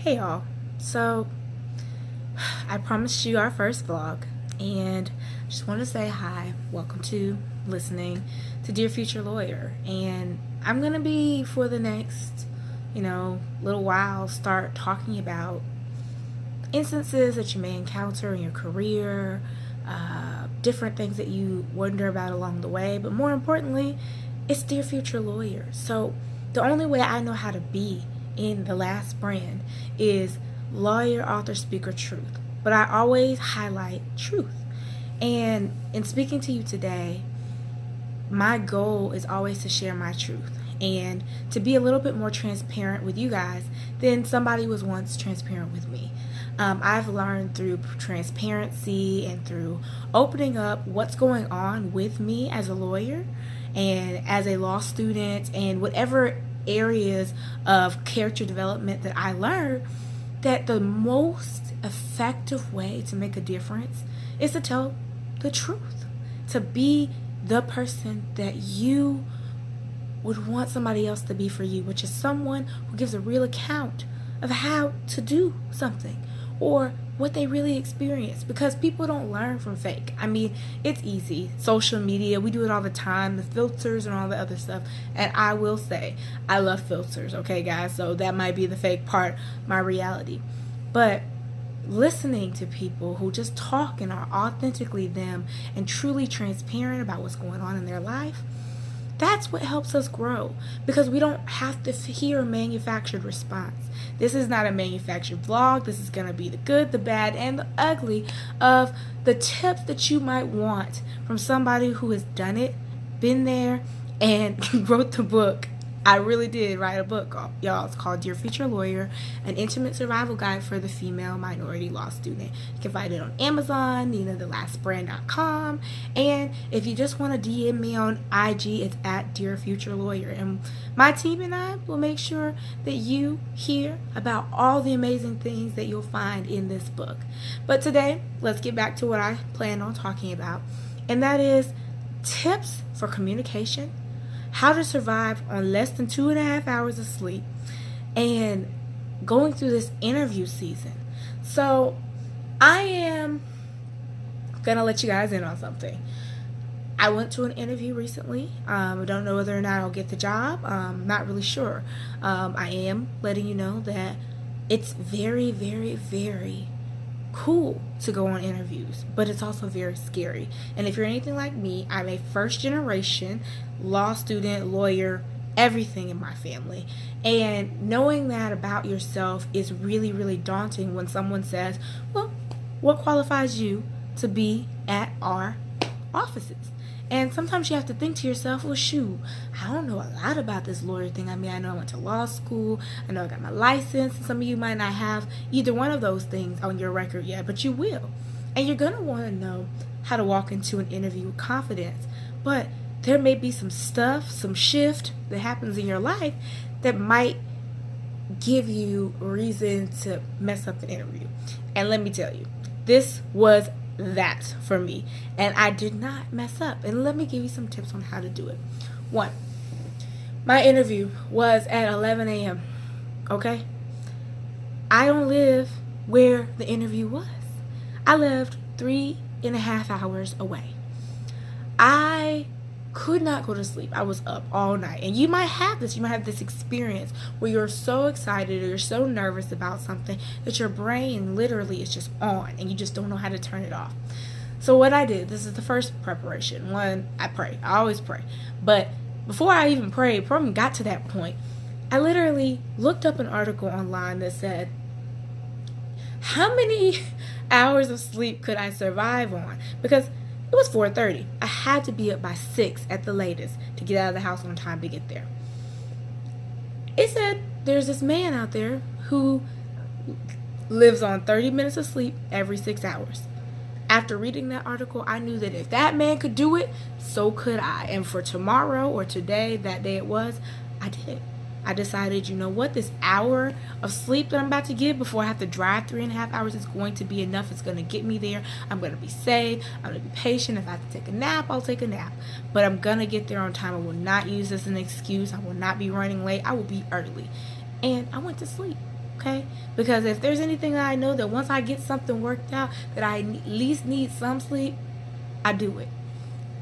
Hey y'all, so I promised you our first vlog and just want to say hi, welcome to listening to Dear Future Lawyer. And I'm going to be, for the next, little while, start talking about instances that you may encounter in your career, different things that you wonder about along the way, but more importantly, it's Dear Future Lawyer. So the only way I know how to be in the L.A.S.T brand is lawyer, author, speaker, truth. But I always highlight truth. And in speaking to you today, my goal is always to share my truth and to be a little bit more transparent with you guys than somebody was once transparent with me. I've learned through transparency and through opening up what's going on with me as a lawyer and as a law student and whatever areas of character development that I learned, that the most effective way to make a difference is to tell the truth, to be the person that you would want somebody else to be for you, which is someone who gives a real account of how to do something or what they really experience, because people don't learn from fake. I mean, it's easy. Social media, we do it all the time, the filters and all the other stuff. And I will say, I love filters, okay, guys? So that might be the fake part, my reality. But listening to people who just talk and are authentically them and truly transparent about what's going on in their life, that's what helps us grow, because we don't have to hear a manufactured response. This is not a manufactured vlog. This is going to be the good, the bad, and the ugly of the tips that you might want from somebody who has done it, been there, and wrote the book. I really did write a book, y'all. It's called Dear Future Lawyer, an intimate survival guide for the female minority law student. You can find it on Amazon, NeenaTheLastBrand.com, and if you just want to DM me on IG, it's at Dear Future Lawyer. And my team and I will make sure that you hear about all the amazing things that you'll find in this book. But today, let's get back to what I plan on talking about, and that is tips for communication, how to survive on less than 2.5 hours of sleep, and going through this interview season. So I am gonna let you guys in on something. I went to an interview recently. I don't know whether or not I'll get the job. Not really sure. I am letting you know that it's very, very, very cool to go on interviews, but it's also very scary. And if you're anything like me, I'm a first generation law student, lawyer, everything in my family. And knowing that about yourself is really, really daunting when someone says, well, what qualifies you to be at our offices? And sometimes you have to think to yourself, well, shoot, I don't know a lot about this lawyer thing. I mean, I know I went to law school. I know I got my license. And some of you might not have either one of those things on your record yet, but you will. And you're going to want to know how to walk into an interview with confidence. But there may be some stuff, some shift that happens in your life that might give you reason to mess up the interview. And let me tell you, this was that for me, and I did not mess up. And let me give you some tips on how to do it. One, my interview was at 11 a.m. okay, I don't live where the interview was. I lived 3.5 hours away. I could not go to sleep. I was up all night. And you might have this. You might have this experience where you're so excited or you're so nervous about something that your brain literally is just on and you just don't know how to turn it off. So what I did, this is the first preparation. One, I pray. I always pray. But before I even prayed, before I even got to that point, I literally looked up an article online that said, how many hours of sleep could I survive on? Because it was 4:30. I had to be up by 6 at the latest to get out of the house on time to get there. It said there's this man out there who lives on 30 minutes of sleep every 6 hours. After reading that article, I knew that if that man could do it, so could I. And for tomorrow or today, that day it was, I did it. I decided, you know what, this hour of sleep that I'm about to get before I have to drive 3.5 hours is going to be enough. It's going to get me there. I'm going to be safe. I'm going to be patient. If I have to take a nap, I'll take a nap. But I'm going to get there on time. I will not use this as an excuse. I will not be running late. I will be early. And I went to sleep. Okay? Because if there's anything that I know that once I get something worked out that I at least need some sleep, I do it.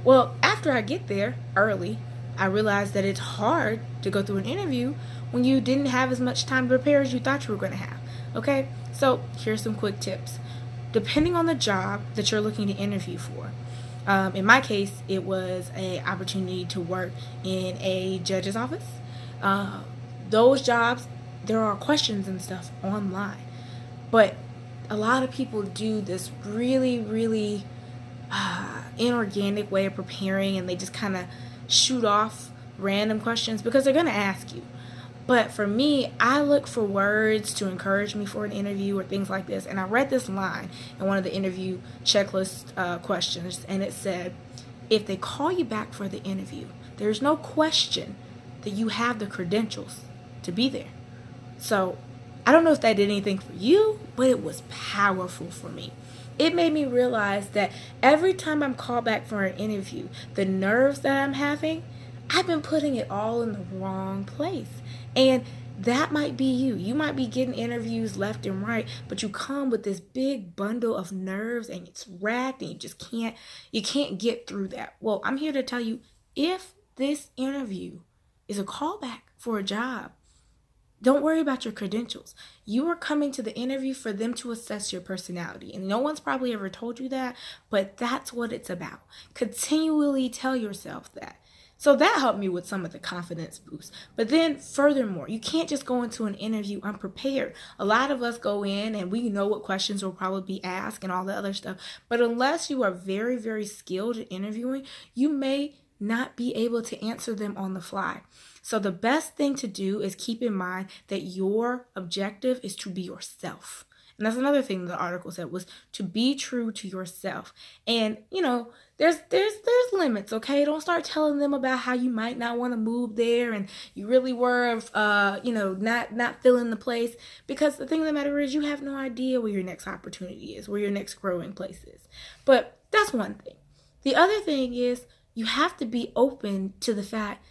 Well, after I get there early, I realized that it's hard to go through an interview when you didn't have as much time to prepare as you thought you were going to have. Okay? So, here's some quick tips. Depending on the job that you're looking to interview for, in my case, it was an opportunity to work in a judge's office. Uh, those jobs, there are questions and stuff online. But a lot of people do this really, really inorganic way of preparing, and they just kind of shoot off random questions because they're going to ask you. But for me, I look for words to encourage me for an interview or things like this. And I read this line in one of the interview checklist questions, and it said, if they call you back for the interview, there's no question that you have the credentials to be there. So I don't know if that did anything for you, but it was powerful for me. It made me realize that every time I'm called back for an interview, the nerves that I'm having, I've been putting it all in the wrong place. And that might be you. You might be getting interviews left and right, but you come with this big bundle of nerves and it's racked and you can't get through that. Well, I'm here to tell you, if this interview is a callback for a job, don't worry about your credentials. You are coming to the interview for them to assess your personality. And no one's probably ever told you that, but that's what it's about. Continually tell yourself that. So that helped me with some of the confidence boost. But then furthermore, you can't just go into an interview unprepared. A lot of us go in and we know what questions will probably be asked and all the other stuff. But unless you are very, very skilled at interviewing, you may not be able to answer them on the fly. So the best thing to do is keep in mind that your objective is to be yourself. And that's another thing the article said, was to be true to yourself. And, there's limits, okay? Don't start telling them about how you might not want to move there and you really were, not filling the place. Because the thing of the matter is, you have no idea where your next opportunity is, where your next growing place is. But that's one thing. The other thing is, you have to be open to the fact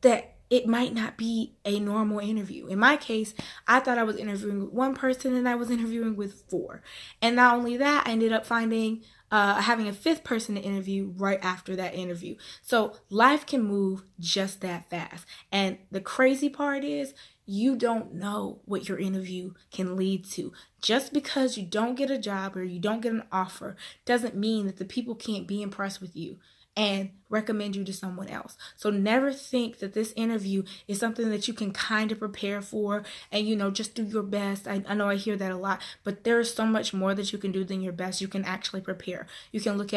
that it might not be a normal interview. In my case, I thought I was interviewing with one person and I was interviewing with 4. And not only that, I ended up having a 5th person to interview right after that interview. So life can move just that fast. And the crazy part is, you don't know what your interview can lead to. Just because you don't get a job or you don't get an offer doesn't mean that the people can't be impressed with you and recommend you to someone else. So never think that this interview is something that you can kind of prepare for and, just do your best. I know I hear that a lot, but there is so much more that you can do than your best. You can actually prepare. You can look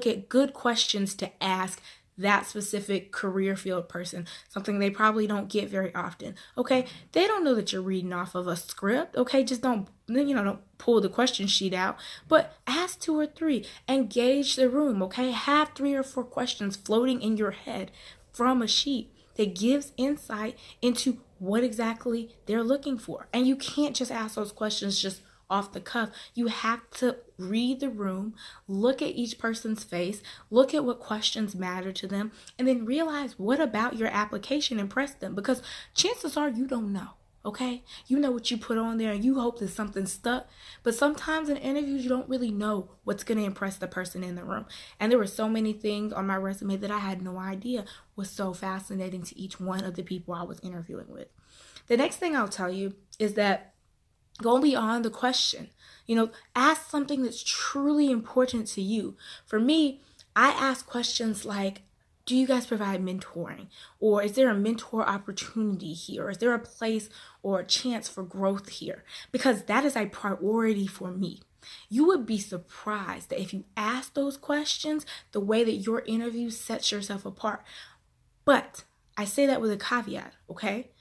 at good questions to ask that specific career field person, something they probably don't get very often. Okay, they don't know that you're reading off of a script. Okay, just don't pull the question sheet out, but ask 2 or 3, engage the room. Okay, have 3 or 4 questions floating in your head from a sheet that gives insight into what exactly they're looking for. And you can't just ask those questions just off the cuff. You have to read the room, look at each person's face, look at what questions matter to them, and then realize what about your application impressed them, because chances are you don't know. Okay, you know what you put on there and you hope that something stuck, but sometimes in interviews you don't really know what's going to impress the person in the room. And there were so many things on my resume that I had no idea was so fascinating to each one of the people I was interviewing with. The next thing I'll tell you is that go beyond the question. Ask something that's truly important to you. For me, I ask questions like, do you guys provide mentoring? Or is there a mentor opportunity here? Or is there a place or a chance for growth here? Because that is a priority for me. You would be surprised that if you ask those questions, the way that your interview sets yourself apart. But I say that with a caveat, okay?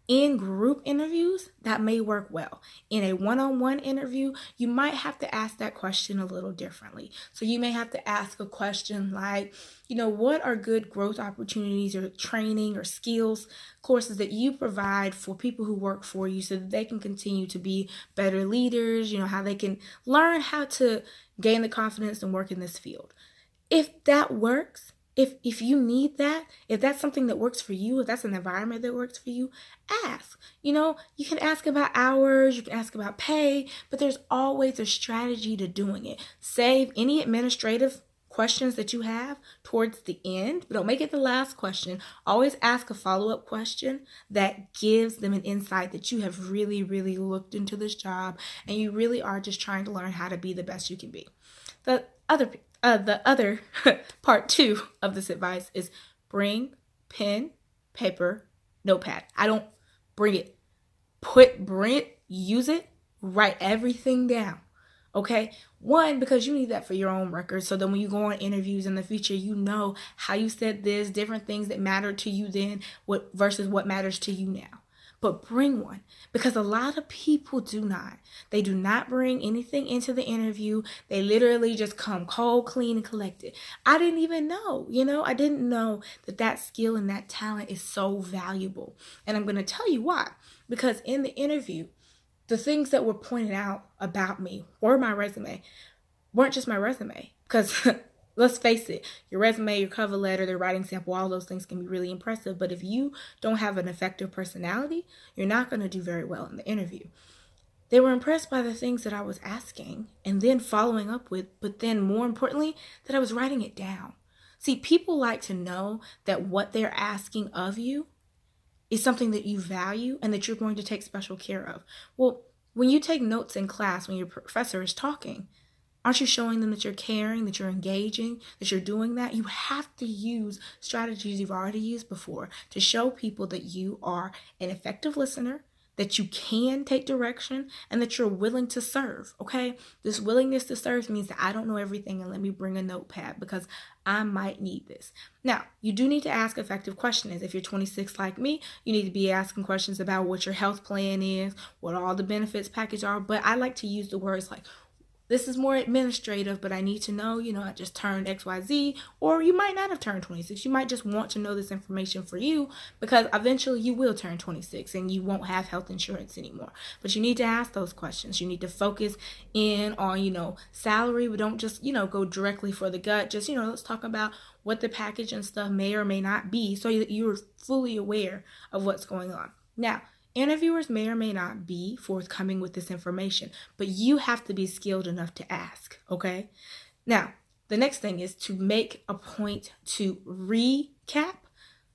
In group interviews, that may work well. In a one-on-one interview, you might have to ask that question a little differently. So you may have to ask a question like, what are good growth opportunities or training or skills courses that you provide for people who work for you so that they can continue to be better leaders, how they can learn how to gain the confidence and work in this field. If that works, if you need that, if that's something that works for you, if that's an environment that works for you, ask. You can ask about hours, you can ask about pay, but there's always a strategy to doing it. Save any administrative questions that you have towards the end, but don't make it the last question. Always ask a follow-up question that gives them an insight that you have really, really looked into this job and you really are just trying to learn how to be the best you can be. The other part 2 of this advice is bring pen, paper, notepad. I don't bring it. Bring it, use it, write everything down. Okay? One, because you need that for your own record. So then when you go on interviews in the future, you know how you said this, different things that matter to you then versus what matters to you now. But bring one, because a lot of people do not. They do not bring anything into the interview. They literally just come cold, clean, and collected. I didn't even know, I didn't know that skill and that talent is so valuable. And I'm going to tell you why. Because in the interview, the things that were pointed out about me or my resume weren't just my resume. Because let's face it, your resume, your cover letter, the writing sample, all those things can be really impressive. But if you don't have an effective personality, you're not going to do very well in the interview. They were impressed by the things that I was asking and then following up with, but then more importantly, that I was writing it down. See, people like to know that what they're asking of you is something that you value and that you're going to take special care of. Well, when you take notes in class, when your professor is talking, aren't you showing them that you're caring, that you're engaging, that you're doing that? You have to use strategies you've already used before to show people that you are an effective listener, that you can take direction, and that you're willing to serve, okay? This willingness to serve means that I don't know everything and let me bring a notepad because I might need this. Now, you do need to ask effective questions. If you're 26 like me, you need to be asking questions about what your health plan is, what all the benefits package are, but I like to use the words like, this is more administrative, but I need to know, I just turned XYZ, or you might not have turned 26. You might just want to know this information for you because eventually you will turn 26 and you won't have health insurance anymore. But you need to ask those questions. You need to focus in on, salary, but don't just, go directly for the gut. Just, let's talk about what the package and stuff may or may not be so that you're fully aware of what's going on. Now, interviewers may or may not be forthcoming with this information, but you have to be skilled enough to ask, okay? Now, the next thing is to make a point to recap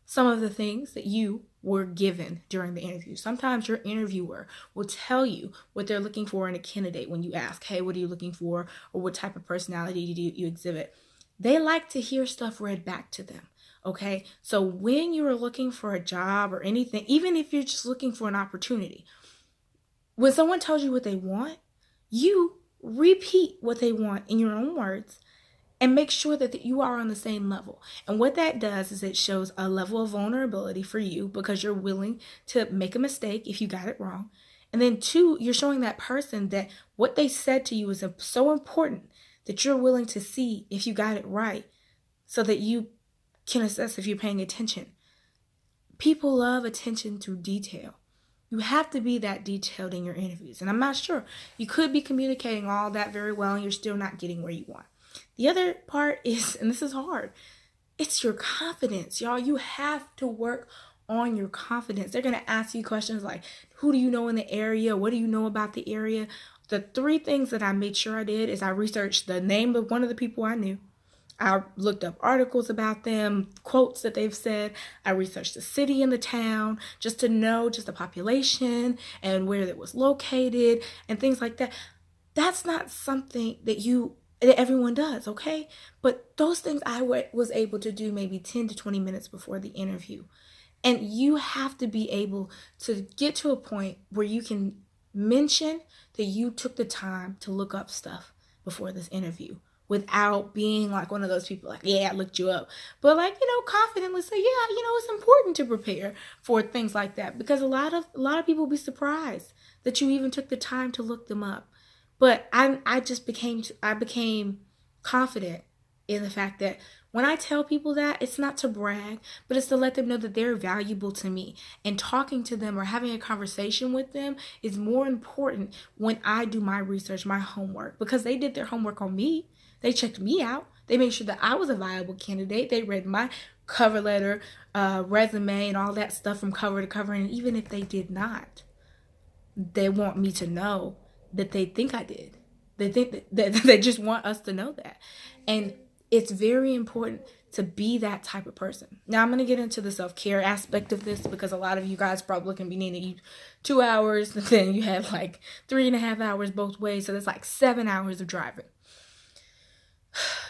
some of the things that you were given during the interview. Sometimes your interviewer will tell you what they're looking for in a candidate when you ask, hey, what are you looking for? Or what type of personality do you exhibit? They like to hear stuff read back to them. Okay, so when you are looking for a job or anything, even if you're just looking for an opportunity, when someone tells you what they want, you repeat what they want in your own words and make sure that you are on the same level. And what that does is it shows a level of vulnerability for you because you're willing to make a mistake if you got it wrong. And then 2, you're showing that person that what they said to you is so important that you're willing to see if you got it right so that you can assess if you're paying attention. People love attention to detail. You have to be that detailed in your interviews. And I'm not sure. You could be communicating all that very well and you're still not getting where you want. The other part is, and this is hard, it's your confidence, y'all. You have to work on your confidence. They're going to ask you questions like, who do you know in the area? What do you know about the area? The 3 things that I made sure I did is I researched the name of one of the people I knew. I looked up articles about them, quotes that they've said. I researched the city and the town just to know just the population and where it was located and things like that. That's not something that everyone does, okay? But those things I was able to do maybe 10 to 20 minutes before the interview. And you have to be able to get to a point where you can mention that you took the time to look up stuff before this interview, without being like one of those people like, yeah, I looked you up. But confidently say, yeah, it's important to prepare for things like that because a lot of people will be surprised that you even took the time to look them up. But I became confident in the fact that when I tell people that, it's not to brag, but it's to let them know that they're valuable to me. And talking to them or having a conversation with them is more important when I do my research, my homework, because they did their homework on me. They checked me out. They made sure that I was a viable candidate. They read my cover letter, resume, and all that stuff from cover to cover. And even if they did not, they want me to know that they think I did. They think that they just want us to know that. And it's very important to be that type of person. Now, I'm going to get into the self-care aspect of this because a lot of you guys probably can be needing 2 hours, and then you have like 3.5 hours both ways. So that's like 7 hours of driving.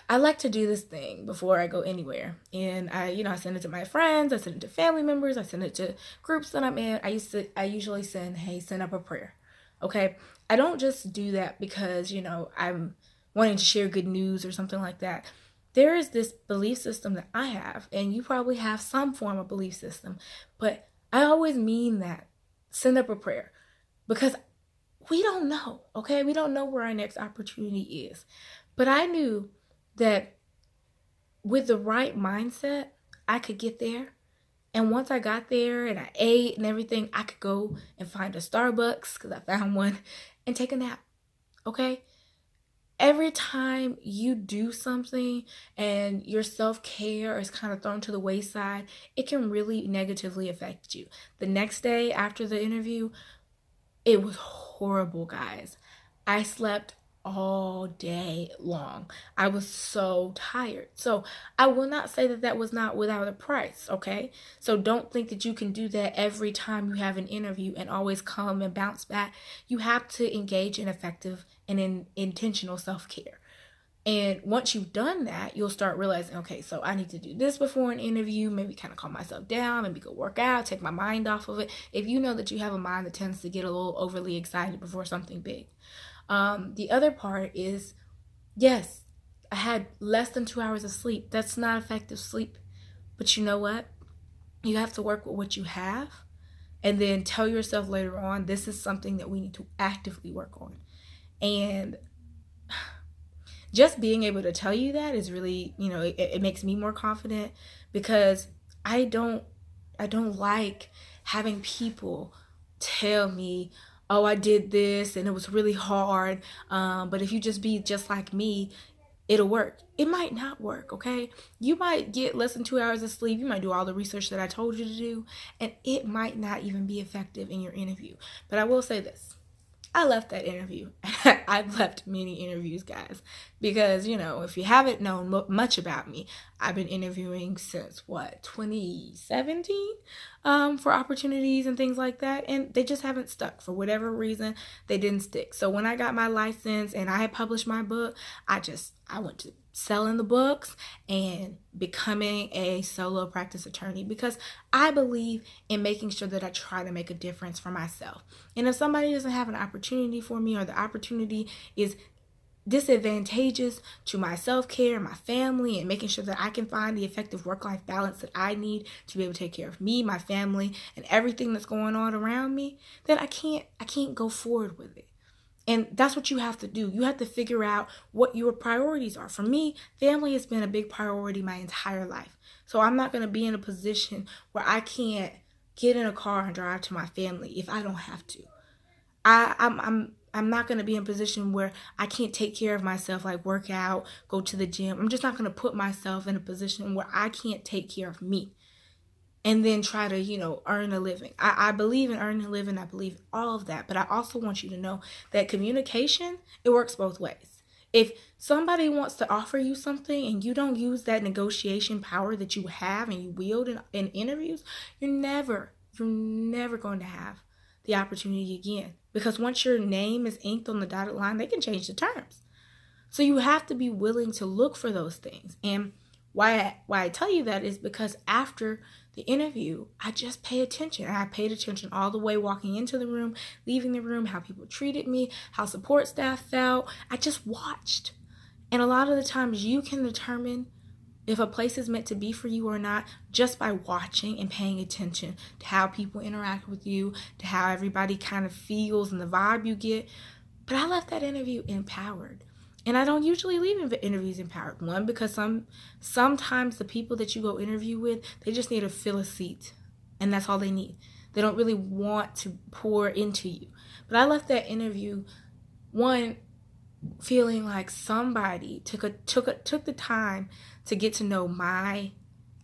I like to do this thing before I go anywhere. And I send it to my friends, I send it to family members, I send it to groups that I'm in. I usually send, hey, send up a prayer. Okay? I don't just do that because, I'm wanting to share good news or something like that. There is this belief system that I have, and you probably have some form of belief system, but I always mean that. Send up a prayer. Because we don't know, okay? We don't know where our next opportunity is. But I knew that with the right mindset, I could get there. And once I got there and I ate and everything, I could go and find a Starbucks, because I found one, and take a nap, okay? Every time you do something and your self-care is kind of thrown to the wayside, it can really negatively affect you. The next day after the interview, it was horrible, guys. I slept all day long. I was so tired. So I will not say that that was not without a price, okay? So don't think that you can do that every time you have an interview and always come and bounce back. You have to engage in effective and in intentional self-care. And once you've done that, you'll start realizing, okay, so I need to do this before an interview, maybe kind of calm myself down, maybe go work out, take my mind off of it. If you know that you have a mind that tends to get a little overly excited before something big. The other part is, yes, I had less than 2 hours of sleep. That's not effective sleep. But you know what? You have to work with what you have and then tell yourself later on, this is something that we need to actively work on. And just being able to tell you that is really, it makes me more confident, because I don't like having people tell me, oh, I did this and it was really hard, but if you just be just like me, it'll work. It might not work, okay? You might get less than 2 hours of sleep. You might do all the research that I told you to do, and it might not even be effective in your interview. But I will say this. I left that interview. I've left many interviews, guys, because, if you haven't known much about me, I've been interviewing since 2017 for opportunities and things like that, and they just haven't stuck. For whatever reason, they didn't stick. So when I got my license and I had published my book, I went to selling the books and becoming a solo practice attorney, because I believe in making sure that I try to make a difference for myself. And if somebody doesn't have an opportunity for me, or the opportunity is disadvantageous to my self-care, my family, and making sure that I can find the effective work-life balance that I need to be able to take care of me, my family, and everything that's going on around me, then I can't go forward with it. And that's what you have to do. You have to figure out what your priorities are. For me, family has been a big priority my entire life. So I'm not going to be in a position where I can't get in a car and drive to my family if I don't have to. I'm not going to be in a position where I can't take care of myself, like work out, go to the gym. I'm just not going to put myself in a position where I can't take care of me and then try to, earn a living. I believe in earning a living. I believe all of that. But I also want you to know that communication, it works both ways. If somebody wants to offer you something and you don't use that negotiation power that you have and you wield in interviews, you're never going to have the opportunity again. Because once your name is inked on the dotted line, they can change the terms. So you have to be willing to look for those things. And why I tell you that is because after the interview, I just pay attention. And I paid attention all the way walking into the room, leaving the room, how people treated me, how support staff felt. I just watched. And a lot of the times you can determine if a place is meant to be for you or not just by watching and paying attention to how people interact with you, to how everybody kind of feels and the vibe you get. But I left that interview empowered. And I don't usually leave interviews empowered. One, because sometimes the people that you go interview with, they just need to fill a seat. And that's all they need. They don't really want to pour into you. But I left that interview, one, feeling like somebody took the time to get to know my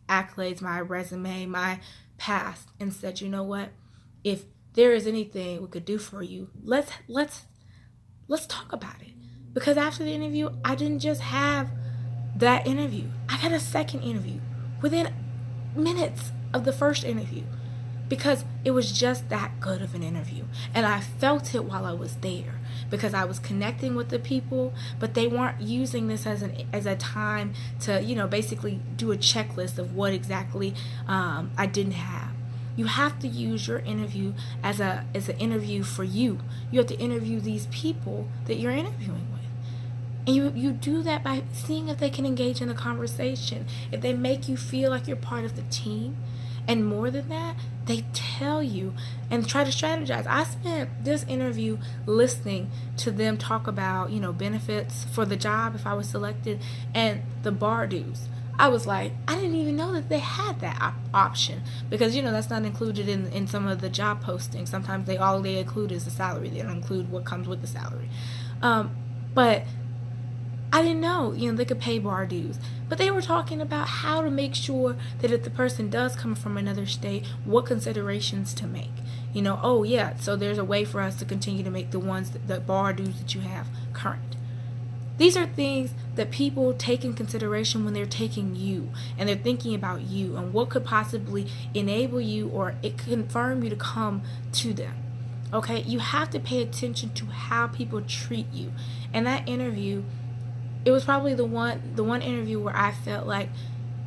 accolades, my resume, my past, and said, you know what? If there is anything we could do for you, let's talk about it. Because after the interview, I didn't just have that interview. I got a second interview within minutes of the first interview, because it was just that good of an interview. And I felt it while I was there, because I was connecting with the people, but they weren't using this as a time to, basically do a checklist of what exactly I didn't have. You have to use your interview as an interview for you. You have to interview these people that you're interviewing with. And you do that by seeing if they can engage in a conversation, if they make you feel like you're part of the team. And more than that, they tell you and try to strategize. I spent this interview listening to them talk about, benefits for the job if I was selected, and the bar dues. I was like, I didn't even know that they had that option, because that's not included in some of the job postings. Sometimes all they include is the salary. They don't include what comes with the salary. But I didn't know, they could pay bar dues. But they were talking about how to make sure that if the person does come from another state, what considerations to make. Oh yeah, so there's a way for us to continue to make the bar dues that you have current. These are things that people take in consideration when they're taking you, and they're thinking about you and what could possibly enable you or it confirm you to come to them. Okay, you have to pay attention to how people treat you. And that interview, it was probably the one interview where I felt like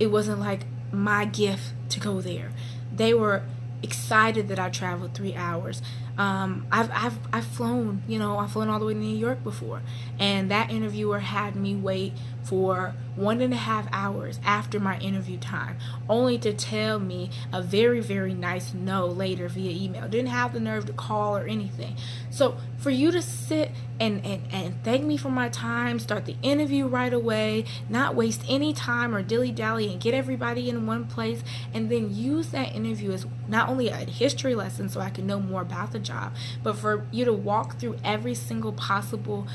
it wasn't like my gift to go there. They were excited that I traveled 3 hours. I've flown, I've flown all the way to New York before, and that interviewer had me wait for 1.5 hours after my interview time, only to tell me a very, very nice no later via email. Didn't have the nerve to call or anything. So for you to sit and thank me for my time, start the interview right away, not waste any time or dilly-dally, and get everybody in one place, and then use that interview as not only a history lesson so I can know more about the job, but for you to walk through every single possible,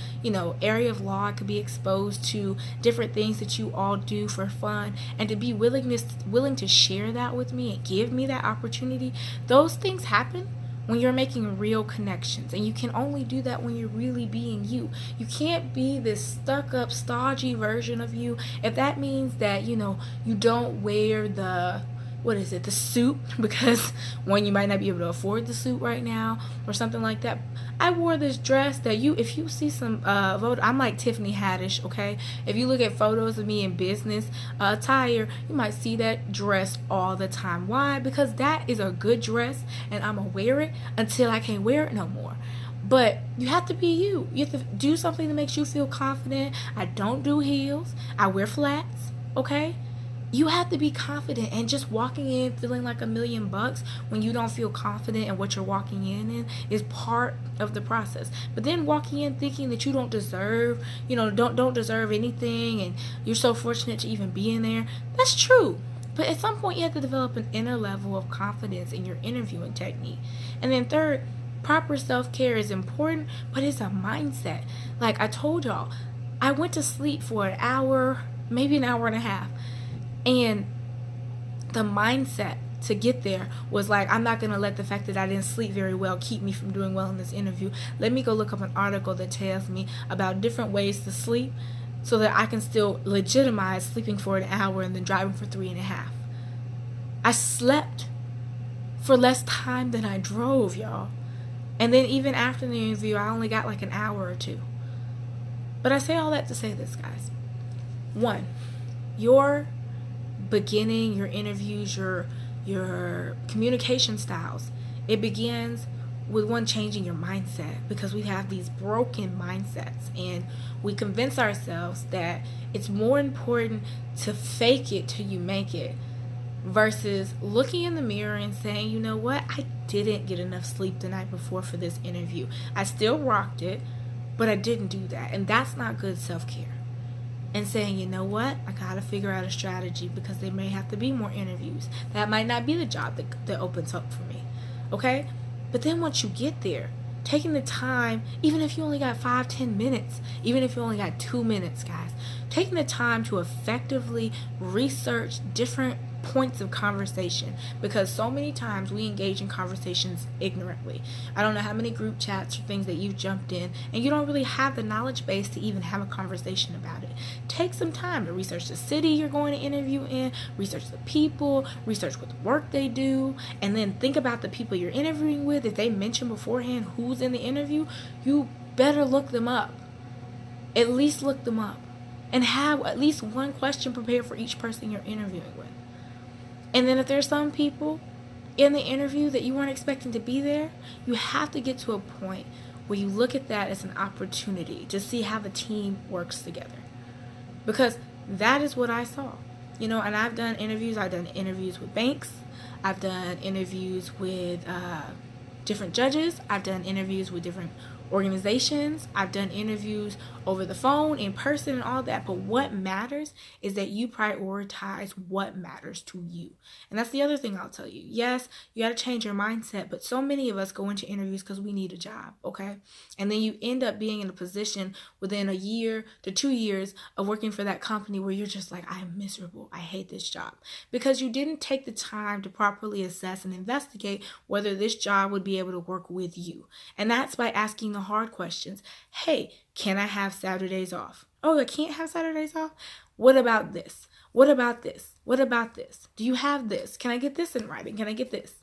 area of law I could be exposed to, different things that you all do for fun, and to be willing to share that with me and give me that opportunity. Those things happen when you're making real connections, and you can only do that when you're really being you. You can't be this stuck-up, stodgy version of you. If that means that, you don't wear the suit, because one, you might not be able to afford the suit right now or something like that. I wore this dress that if you see some I'm like Tiffany Haddish, okay? If you look at photos of me in business attire, you might see that dress all the time. Why? Because that is a good dress, and I'm gonna wear it until I can't wear it no more. But you have to be you. You have to do something that makes you feel confident. I don't do heels. I wear flats, okay? You have to be confident, and just walking in feeling like $1,000,000 when you don't feel confident in what you're walking in is part of the process. But then walking in thinking that you don't deserve, don't deserve anything, and you're so fortunate to even be in there, that's true. But at some point you have to develop an inner level of confidence in your interviewing technique. And then third, proper self-care is important, but it's a mindset. Like I told y'all, I went to sleep for an hour, maybe an hour and a half. And the mindset to get there was like, I'm not going to let the fact that I didn't sleep very well keep me from doing well in this interview. Let me go look up an article that tells me about different ways to sleep so that I can still legitimize sleeping for an hour and then driving for 3.5. I slept for less time than I drove, y'all. And then even after the interview, I only got like an hour or two. But I say all that to say this, guys. 1, your beginning, your interviews, your communication styles, it begins with one, changing your mindset, because we have these broken mindsets and we convince ourselves that it's more important to fake it till you make it versus looking in the mirror and saying, you know what, I didn't get enough sleep the night before for this interview. I still rocked it, but I didn't do that, and that's not good self-care. And saying, you know what, I gotta figure out a strategy, because there may have to be more interviews. That might not be the job that opens up for me, okay? But then once you get there, taking the time, even if you only got 5-10 minutes, even if you only got 2 minutes, guys, taking the time to effectively research different points of conversation, because so many times we engage in conversations ignorantly. I don't know how many group chats or things that you've jumped in and you don't really have the knowledge base to even have a conversation about it. Take some time to research the city you're going to interview in, research the people, research what work they do, and then think about the people you're interviewing with. If they mention beforehand who's in the interview, you better look them up. At least look them up and have at least one question prepared for each person you're interviewing with. And then if there's some people in the interview that you weren't expecting to be there, you have to get to a point where you look at that as an opportunity to see how the team works together. Because that is what I saw. And I've done interviews. I've done interviews with banks. I've done interviews with different judges. I've done interviews with different organizations. I've done interviews over the phone, in person, and all that. But what matters is that you prioritize what matters to you. And that's the other thing I'll tell you. Yes, you got to change your mindset, but so many of us go into interviews because we need a job, okay? And then you end up being in a position within a year to 2 years of working for that company where you're just like, I'm miserable. I hate this job. Because you didn't take the time to properly assess and investigate whether this job would be able to work with you. And that's by asking the hard questions. Hey, can I have Saturdays off? Oh, I can't have Saturdays off? What about this? What about this? What about this? Do you have this? Can I get this in writing? Can I get this?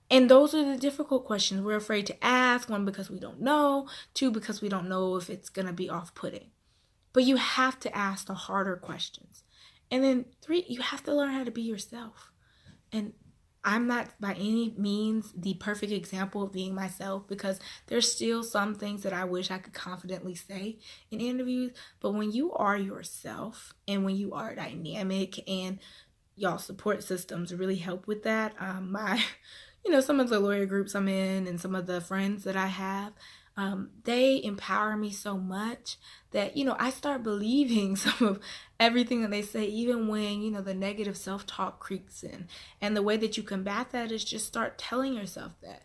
And those are the difficult questions we're afraid to ask. 1, because we don't know. 2, because we don't know if it's going to be off-putting. But you have to ask the harder questions. And then 3, you have to learn how to be yourself. And I'm not by any means the perfect example of being myself, because there's still some things that I wish I could confidently say in interviews. But when you are yourself and when you are dynamic, and y'all support systems really help with that. Some of the lawyer groups I'm in and some of the friends that I have, they empower me so much that, I start believing some of everything that they say, even when, the negative self-talk creeps in. And the way that you combat that is just start telling yourself that.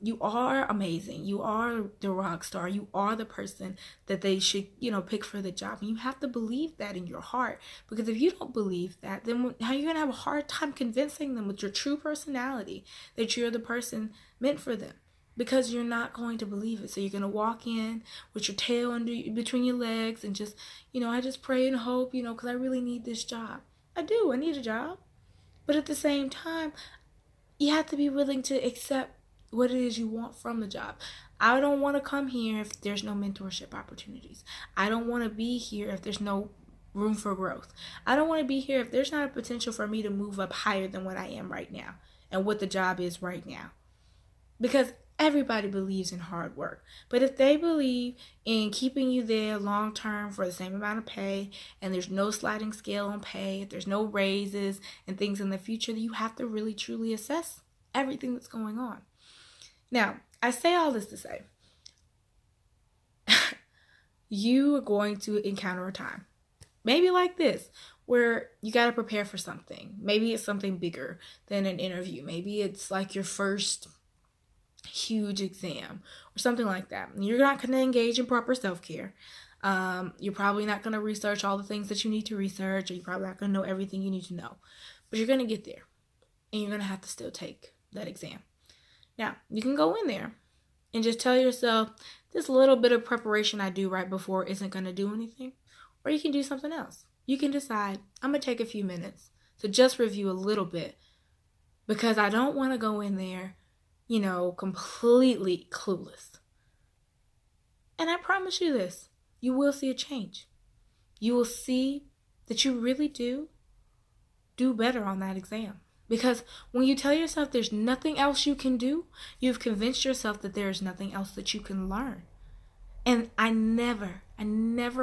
You are amazing. You are the rock star. You are the person that they should, pick for the job. And you have to believe that in your heart. Because if you don't believe that, then how are you going to have a hard time convincing them with your true personality that you're the person meant for them? Because you're not going to believe it. So you're going to walk in with your tail between your legs and just, I just pray and hope, because I really need this job. I do. I need a job. But at the same time, you have to be willing to accept what it is you want from the job. I don't want to come here if there's no mentorship opportunities. I don't want to be here if there's no room for growth. I don't want to be here if there's not a potential for me to move up higher than what I am right now and what the job is right now. Because everybody believes in hard work. But if they believe in keeping you there long term for the same amount of pay, and there's no sliding scale on pay, if there's no raises and things in the future, you have to really truly assess everything that's going on. Now, I say all this to say, you are going to encounter a time, maybe like this, where you got to prepare for something. Maybe it's something bigger than an interview. Maybe it's like your first huge exam or something like that. You're not going to engage in proper self-care. You're probably not going to research all the things that you need to research, or you're probably not going to know everything you need to know. But you're going to get there, and you're going to have to still take that exam. Now, you can go in there and just tell yourself, this little bit of preparation I do right before isn't going to do anything. Or you can do something else. You can decide, I'm going to take a few minutes to just review a little bit, because I don't want to go in there, completely clueless. And I promise you this, you will see a change. You will see that you really do better on that exam. Because when you tell yourself there's nothing else you can do, you've convinced yourself that there is nothing else that you can learn. And I never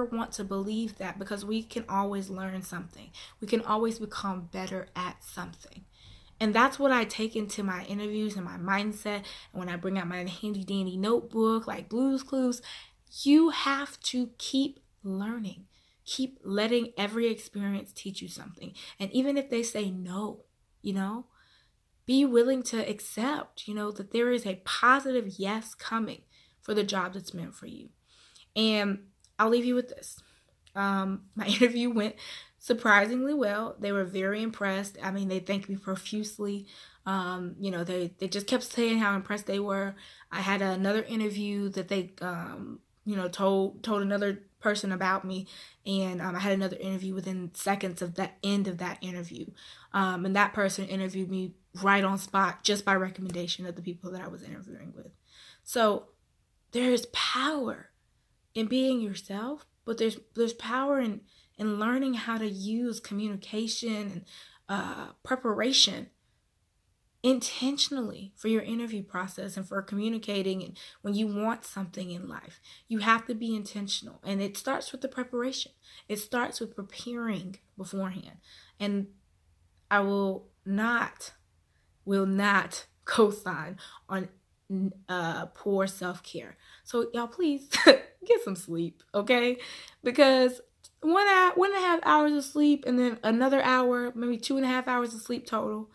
want to believe that, because we can always learn something. We can always become better at something. And that's what I take into my interviews and my mindset. And when I bring out my handy dandy notebook like Blue's Clues, you have to keep learning. Keep letting every experience teach you something. And even if they say no, be willing to accept, that there is a positive yes coming for the job that's meant for you. And I'll leave you with this. My interview went surprisingly well. They were very impressed. I mean, they thanked me profusely. They just kept saying how impressed they were. I had another interview that they, told another person about me, and I had another interview within seconds of that end of that interview. And that person interviewed me right on spot just by recommendation of the people that I was interviewing with. So there's power in being yourself, but there's power in learning how to use communication and preparation intentionally for your interview process and for communicating. And when you want something in life, you have to be intentional, and it starts with the preparation. It starts with preparing beforehand. And I will not co-sign on poor self-care. So y'all, please get some sleep, okay? Because 1.5 hours of sleep and then another hour, maybe 2.5 hours of sleep total,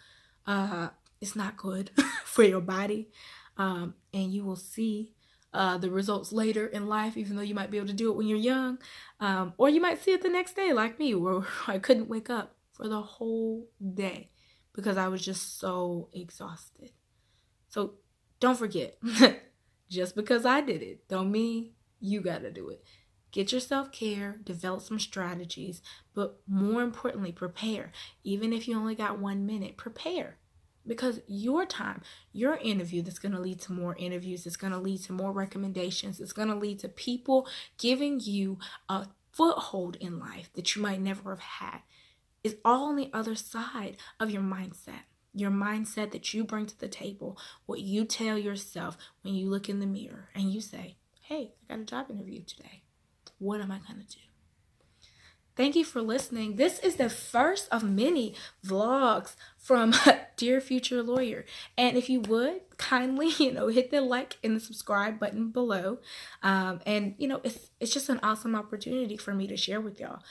it's not good for your body. And you will see the results later in life, even though you might be able to do it when you're young. Or you might see it the next day, like me, where I couldn't wake up for the whole day because I was just so exhausted. So don't forget, just because I did it don't mean you gotta do it. Get your self-care, develop some strategies, but more importantly, prepare. Even if you only got 1 minute, prepare. Because your time, your interview, that's going to lead to more interviews, it's going to lead to more recommendations, it's going to lead to people giving you a foothold in life that you might never have had, is all on the other side of your mindset. Your mindset that you bring to the table, what you tell yourself when you look in the mirror and you say, hey, I got a job interview today. What am I going to do? Thank you for listening. This is the first of many vlogs from Dear Future Lawyer. And if you would kindly, hit the like and the subscribe button below. It's just an awesome opportunity for me to share with y'all.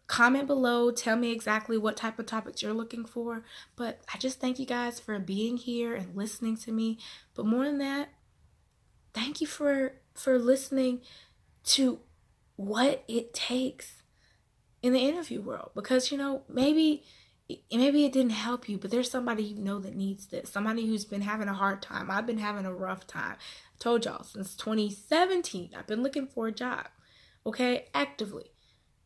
Comment below, tell me exactly what type of topics you're looking for. But I just thank you guys for being here and listening to me. But more than that, thank you for listening to what it takes in the interview world. Because, maybe it didn't help you, but there's somebody that needs this. Somebody who's been having a hard time. I've been having a rough time. I told y'all, since 2017, I've been looking for a job, okay, actively.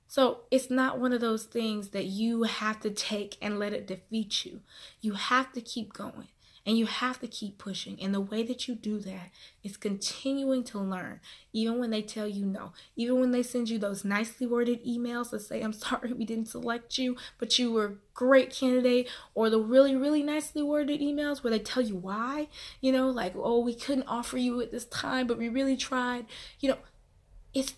So it's not one of those things that you have to take and let it defeat you. You have to keep going and you have to keep pushing. And the way that you do that is continuing to learn, even when they tell you no, even when they send you those nicely worded emails that say, I'm sorry we didn't select you, but you were a great candidate, or the really, really nicely worded emails where they tell you why, like, oh, we couldn't offer you at this time, but we really tried. It's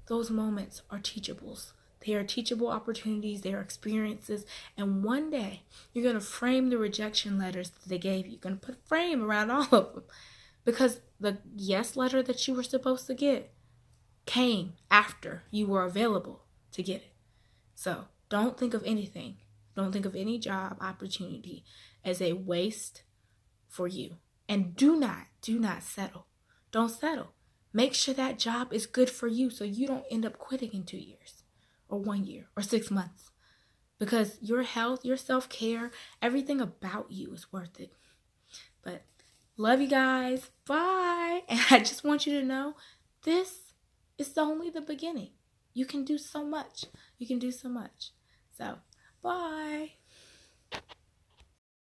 those moments are teachables. They are teachable opportunities. They are experiences. And one day, you're going to frame the rejection letters that they gave you. You're going to put a frame around all of them. Because the yes letter that you were supposed to get came after you were available to get it. So don't think of anything. Don't think of any job opportunity as a waste for you. And do not settle. Don't settle. Make sure that job is good for you so you don't end up quitting in 2 years or 1 year or 6 months. Because your health, your self-care, everything about you is worth it. But love you guys. Bye. And I just want you to know this is only the beginning. You can do so much. So, bye.